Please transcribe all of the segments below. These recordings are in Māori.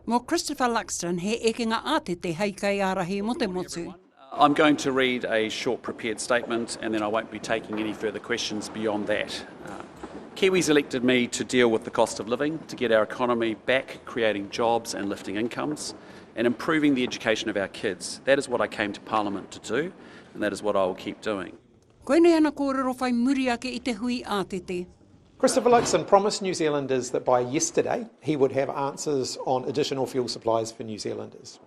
Mo Christopher Luxon he ekenga ātete hei kai ārahi mo te motu. I'm going to read a short prepared statement and then I won't be taking any further questions beyond that. Kiwis elected me to deal with the cost of living, to get our economy back, creating jobs and lifting incomes, and improving the education of our kids. That is what I came to Parliament to do, and that is what I will keep doing. Koine ana kōrero whai muri ake I te hui ātete. Christopher Luxon promised New Zealanders that by yesterday he would have answers on additional fuel supplies for New Zealanders.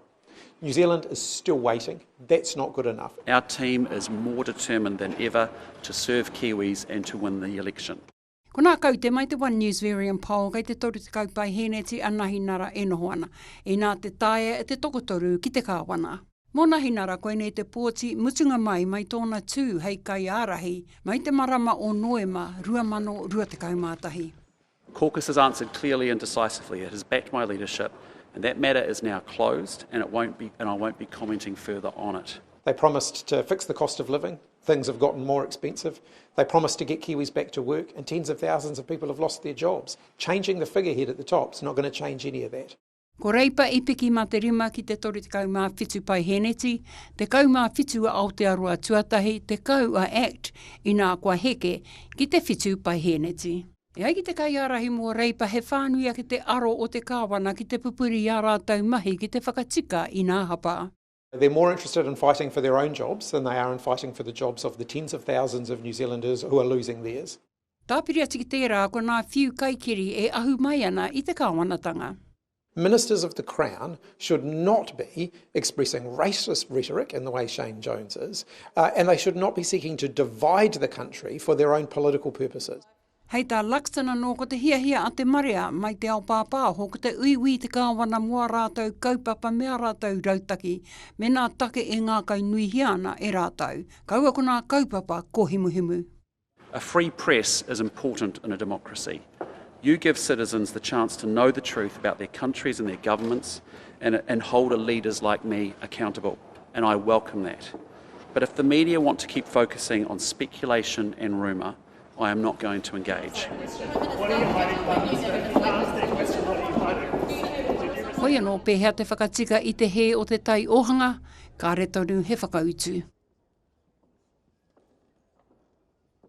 New Zealand is still waiting. That's not good enough. Our team is more determined than ever to serve Kiwis and to win the election. Ko nā kau te mai te One News Variant Poll kei te toru te kaupai heneti a nahi nara e noho ana. E nā te tae e te tokotoru ki te kāwana. Mō nahi nara koe nei te pōti mutunga mai tōna tū hei kai ārahi mai te marama o Noema 2020 mātahi. Caucus has answered clearly and decisively. It has backed my leadership and that matter is now closed and I won't be commenting further on it. They promised to fix the cost of living. Things have gotten more expensive. They promised to get Kiwis back to work and tens of thousands of people have lost their jobs. Changing the figurehead at the top is not going to change any of that. Ko reipa I piki mā te rima ki te toru te kaumā whitu pai heneti, te kaumā whitu a Aotearoa tuatahi, te kau a ACT I nā kua heke ki te whitu pai heneti. E ai ki te kai ārahi mō reipa he whānui ki te aro o te kāwana ki te pupuri a rātau mahi ki te whakatika I nā hapa. They're more interested in fighting for their own jobs than they are in fighting for the jobs of the tens of thousands of New Zealanders who are losing theirs. Tāpiri ati ki tērā ko nā whiu kaikiri e ahu mai ana I te kāwanatanga. Ministers of the Crown should not be expressing racist rhetoric in the way Shane Jones is, and they should not be seeking to divide the country for their own political purposes. Hei tā Luxon anō ko te hia a te marea mai te ao pāpā ho ko te uiwi te kāwana mua rātau kaupapa mea rātau rautaki me nā take e ngā kai nui hiana e rātau. Kaua ko nā kaupapa ko himuhimu. A free press is important in a democracy. You give citizens the chance to know the truth about their countries and their governments and hold leaders like me accountable, and I welcome that. But if the media want to keep focusing on speculation and rumour, I am not going to engage. Hoi anō pēhea te whakatika I te he o te tai ohanga, ka re tonu he whakautu.